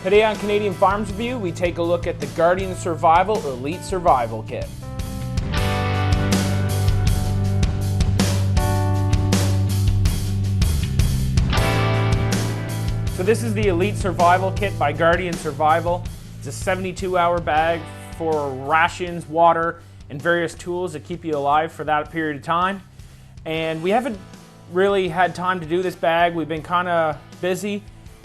Today on Canadian Farms Review, we take a look at the Guardian Survival Elite Survival Kit. So this is the Elite Survival Kit by Guardian Survival. It's a 72-hour bag for rations, water, and various tools that keep you alive for that period of time. And we haven't really had time to do this bag. We've been kind of busy.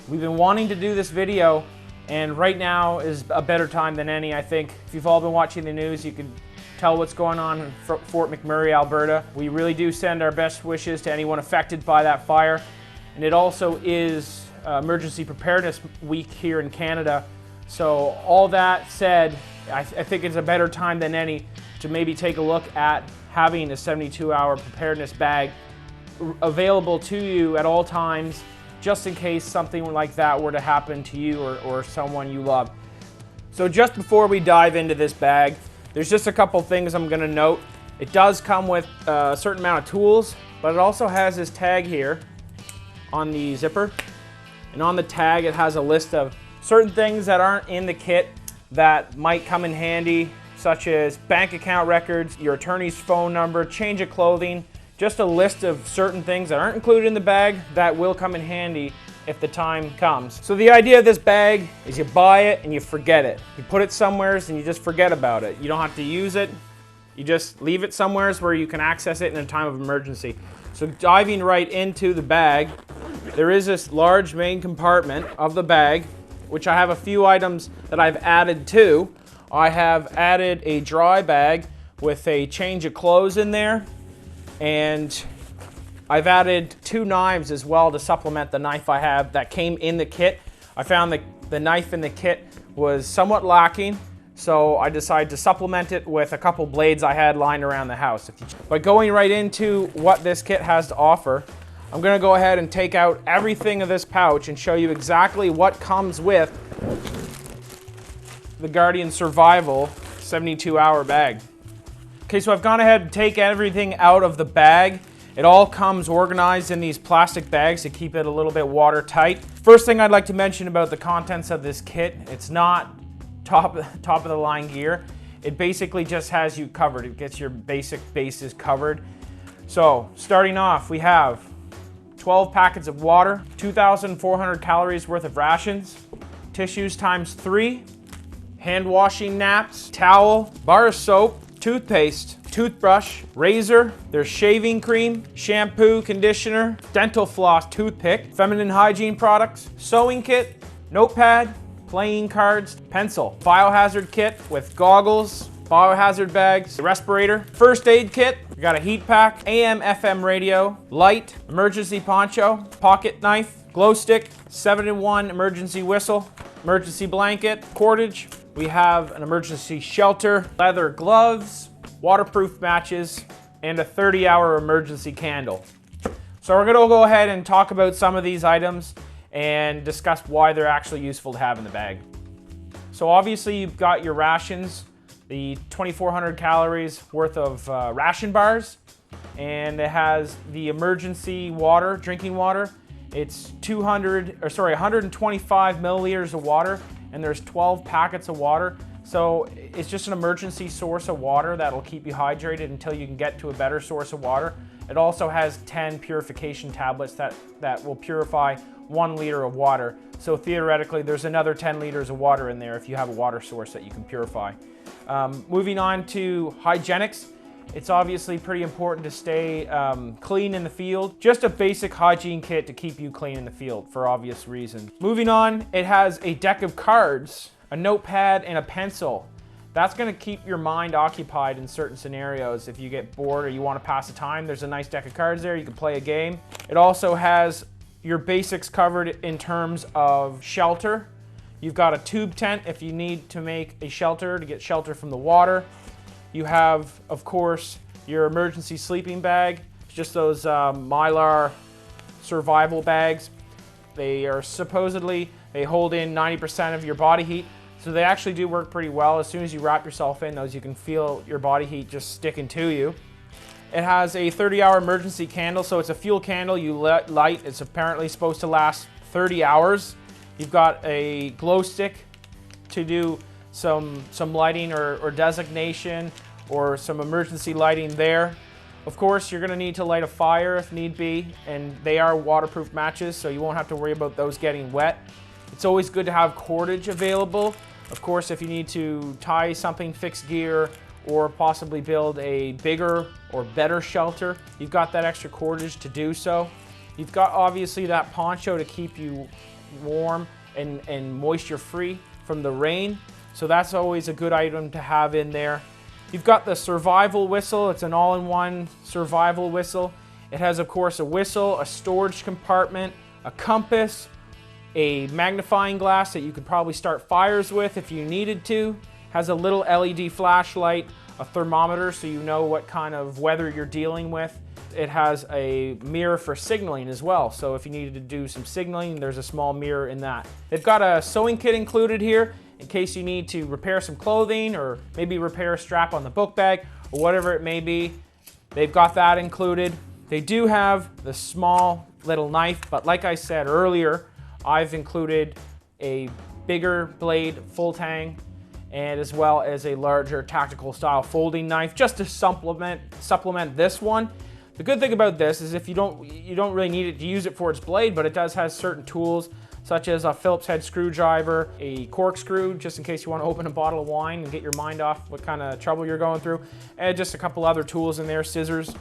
We've been wanting to do this video, and right now is a better time than any, I think. If you've all been watching the news, you can tell what's going on in Fort McMurray, Alberta. We really do send our best wishes to anyone affected by that fire. And it also is Emergency Preparedness Week here in Canada. So all that said, I think it's a better time than any to maybe take a look at having a 72-hour preparedness bag available to you at all times, just in case something like that were to happen to you or someone you love. So just before we dive into this bag, there's just a couple things I'm gonna note. It does come with a certain amount of tools, but it also has this tag here on the zipper. And on the tag, it has a list of certain things that aren't in the kit that might come in handy, such as bank account records, your attorney's phone number, change of clothing, just a list of certain things that aren't included in the bag that will come in handy if the time comes. So the idea of this bag is you buy it and you forget it. You put it somewhere and you just forget about it. You don't have to use it. You just leave it somewhere where you can access it in a time of emergency. So diving right into the bag, there is this large main compartment of the bag, which I have a few items that I've added to. I have added a dry bag with a change of clothes in there. And I've added 2 knives as well to supplement the knife I have that came in the kit. I found the knife in the kit was somewhat lacking, so I decided to supplement it with a couple blades I had lying around the house. But going right into what this kit has to offer, I'm gonna go ahead and take out everything of this pouch and show you exactly what comes with the Guardian Survival 72-hour bag. Okay, so I've gone ahead and taken everything out of the bag. It all comes organized in these plastic bags to keep it a little bit watertight. First thing I'd like to mention about the contents of this kit, it's not top of the line gear. It basically just has you covered. It gets your basic bases covered. So starting off, we have 12 packets of water, 2,400 calories worth of rations, tissues ×3, hand washing naps, towel, bar of soap, toothpaste, toothbrush, razor, there's shaving cream, shampoo, conditioner, dental floss, toothpick, feminine hygiene products, sewing kit, notepad, playing cards, pencil, biohazard kit with goggles, biohazard bags, respirator, first aid kit, we got a heat pack, AM/FM radio, light, emergency poncho, pocket knife, glow stick, 7-in-1 emergency whistle, emergency blanket, cordage. We have an emergency shelter, leather gloves, waterproof matches, and a 30-hour emergency candle. So we're gonna go ahead and talk about some of these items and discuss why they're actually useful to have in the bag. So obviously you've got your rations, the 2,400 calories worth of ration bars, and it has the emergency water, drinking water. It's 125 milliliters of water, and there's 12 packets of water. So it's just an emergency source of water that'll keep you hydrated until you can get to a better source of water. It also has 10 purification tablets that will purify 1 liter of water. So theoretically, there's another 10 liters of water in there if you have a water source that you can purify. Moving on to hygienics. It's obviously pretty important to stay clean in the field. Just a basic hygiene kit to keep you clean in the field for obvious reasons. Moving on, it has a deck of cards, a notepad, and a pencil. That's gonna keep your mind occupied in certain scenarios. If you get bored or you wanna pass the time, there's a nice deck of cards there. You can play a game. It also has your basics covered in terms of shelter. You've got a tube tent if you need to make a shelter to get shelter from the water. You have, of course, your emergency sleeping bag. It's just those Mylar survival bags. They are supposedly, they hold in 90% of your body heat. So they actually do work pretty well. As soon as you wrap yourself in those, you can feel your body heat just sticking to you. It has a 30-hour emergency candle, so it's a fuel candle you light. It's apparently supposed to last 30 hours. You've got a glow stick to do some lighting or designation or some emergency lighting there. Of course, you're going to need to light a fire if need be, and they are waterproof matches, so you won't have to worry about those getting wet. It's always good to have cordage available. Of course, if you need to tie something, fix gear, or possibly build a bigger or better shelter, you've got that extra cordage to do so. You've got obviously that poncho to keep you warm and moisture free from the rain. So that's always a good item to have in there. You've got the survival whistle. It's an all-in-one survival whistle. It has, of course, a whistle, a storage compartment, a compass, a magnifying glass that you could probably start fires with if you needed to. Has a little LED flashlight, a thermometer so you know what kind of weather you're dealing with. It has a mirror for signaling as well, so if you needed to do some signaling, there's a small mirror in that. They've got a sewing kit included here in case you need to repair some clothing or maybe repair a strap on the book bag or whatever it may be. They've got that included. They do have the small little knife, but like I said earlier, I've included a bigger blade full tang and as well as a larger tactical style folding knife just to supplement this one. The good thing about this is if you don't really need it to use it for its blade, but it does have certain tools such as a Phillips head screwdriver, a corkscrew just in case you want to open a bottle of wine and get your mind off what kind of trouble you're going through, and just a couple other tools in there, scissors.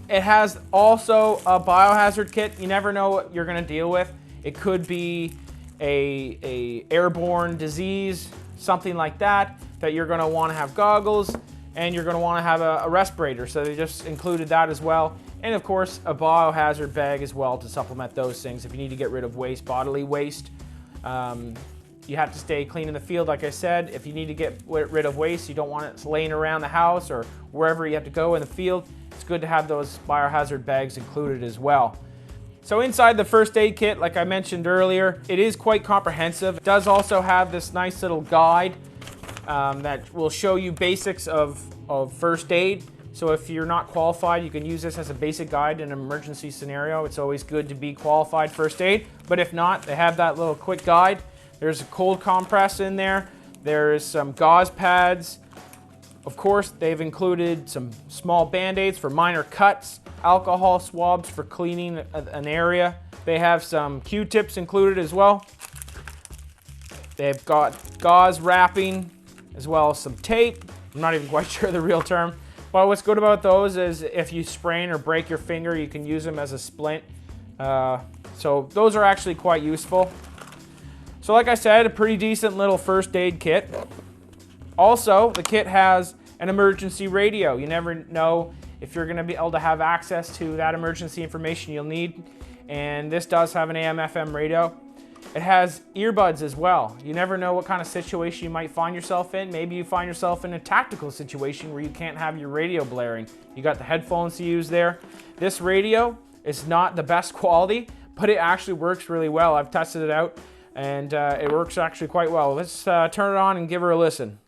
It has also a biohazard kit. You never know what you're going to deal with. It could be a airborne disease, something like that you're going to want to have goggles and you're going to want to have a respirator. So they just included that as well. And of course, a biohazard bag as well to supplement those things. If you need to get rid of waste, bodily waste, you have to stay clean in the field, like I said. If you need to get rid of waste, you don't want it laying around the house or wherever you have to go in the field, it's good to have those biohazard bags included as well. So inside the first aid kit, like I mentioned earlier, it is quite comprehensive. It does also have this nice little guide that will show you basics of first aid. So if you're not qualified, you can use this as a basic guide in an emergency scenario. It's always good to be qualified first aid. But if not, they have that little quick guide. There's a cold compress in there. There's some gauze pads. Of course, they've included some small band-aids for minor cuts, alcohol swabs for cleaning an area. They have some Q-tips included as well. They've got gauze wrapping as well as some tape. I'm not even quite sure the real term. But what's good about those is if you sprain or break your finger, you can use them as a splint. So those are actually quite useful. So like I said, a pretty decent little first aid kit. Also, the kit has an emergency radio. You never know if you're going to be able to have access to that emergency information you'll need. And this does have an AM/FM radio. It has earbuds as well. You never know what kind of situation you might find yourself in. Maybe you find yourself in a tactical situation where you can't have your radio blaring. You got the headphones to use there. This radio is not the best quality, but it actually works really well. I've tested it out and it works actually quite well. Let's turn it on and give her a listen.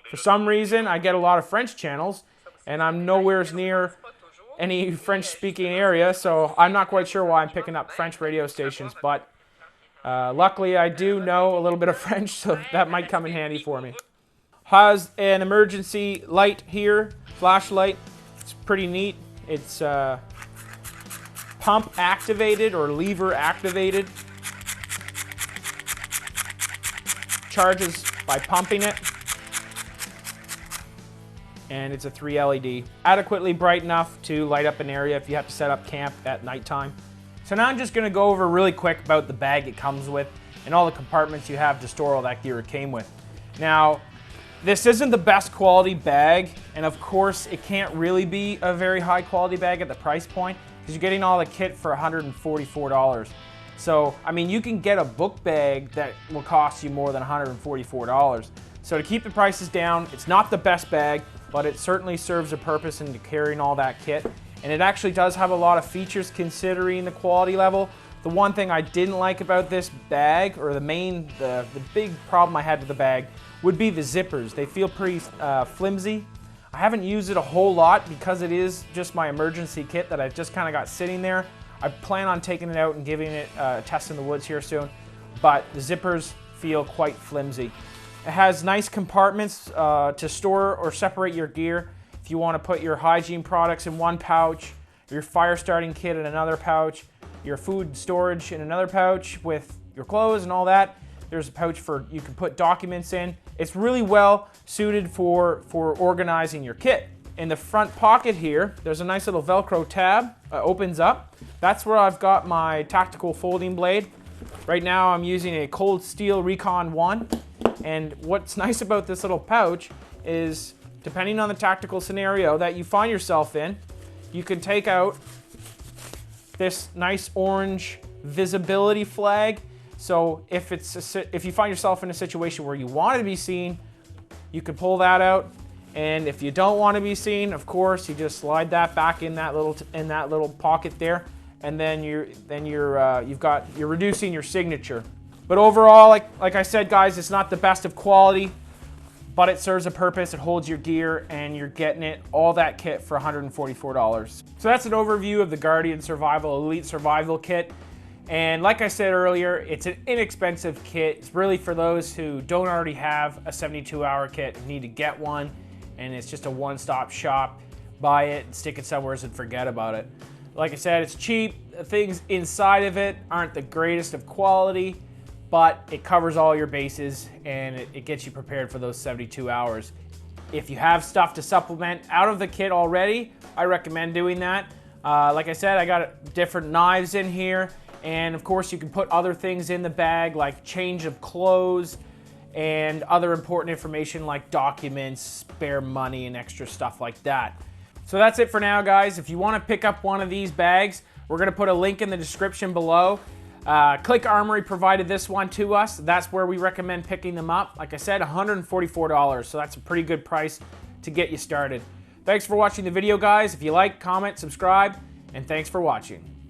For some reason, I get a lot of French channels, and I'm nowhere near any French-speaking area, so I'm not quite sure why I'm picking up French radio stations, but luckily I do know a little bit of French, so that might come in handy for me. Has an emergency light here, flashlight. It's pretty neat. It's pump activated or lever activated. Charges by pumping it. And it's a 3 LED. Adequately bright enough to light up an area if you have to set up camp at nighttime. So now I'm just gonna go over really quick about the bag it comes with and all the compartments you have to store all that gear it came with. Now, this isn't the best quality bag, and of course it can't really be a very high quality bag at the price point because you're getting all the kit for $144. So, I mean, you can get a book bag that will cost you more than $144. So to keep the prices down, it's not the best bag, but it certainly serves a purpose in carrying all that kit. And it actually does have a lot of features considering the quality level. The one thing I didn't like about this bag, or the big problem I had with the bag, would be the zippers. They feel pretty flimsy. I haven't used it a whole lot because it is just my emergency kit that I've just kind of got sitting there. I plan on taking it out and giving it a test in the woods here soon, but the zippers feel quite flimsy. It has nice compartments to store or separate your gear. If you want to put your hygiene products in one pouch, your fire starting kit in another pouch, your food storage in another pouch with your clothes and all that. There's a pouch for you can put documents in. It's really well suited for organizing your kit. In the front pocket here, there's a nice little Velcro tab, opens up. That's where I've got my tactical folding blade. Right now I'm using a Cold Steel Recon 1. And what's nice about this little pouch is, depending on the tactical scenario that you find yourself in, you can take out this nice orange visibility flag. So if you find yourself in a situation where you want to be seen, you can pull that out. And if you don't want to be seen, of course, you just slide that back in that little pocket there, and then you're reducing your signature. But overall, like I said, guys, it's not the best of quality, but it serves a purpose. It holds your gear, and you're getting it, all that kit, for $144. So that's an overview of the Guardian Survival Elite Survival Kit. And like I said earlier, it's an inexpensive kit. It's really for those who don't already have a 72-hour kit and need to get one. And it's just a one-stop shop. Buy it, stick it somewhere, and forget about it. Like I said, it's cheap. The things inside of it aren't the greatest of quality, but it covers all your bases, and it gets you prepared for those 72 hours. If you have stuff to supplement out of the kit already, I recommend doing that. Like I said, I got different knives in here, and of course you can put other things in the bag, like change of clothes and other important information like documents, spare money, and extra stuff like that. So that's it for now, guys. If you want to pick up one of these bags, we're going to put a link in the description below. Click Armory provided this one to us. That's where we recommend picking them up. Like I said, $144, so that's a pretty good price to get you started. Thanks for watching the video, guys. If you like, comment, subscribe, and thanks for watching.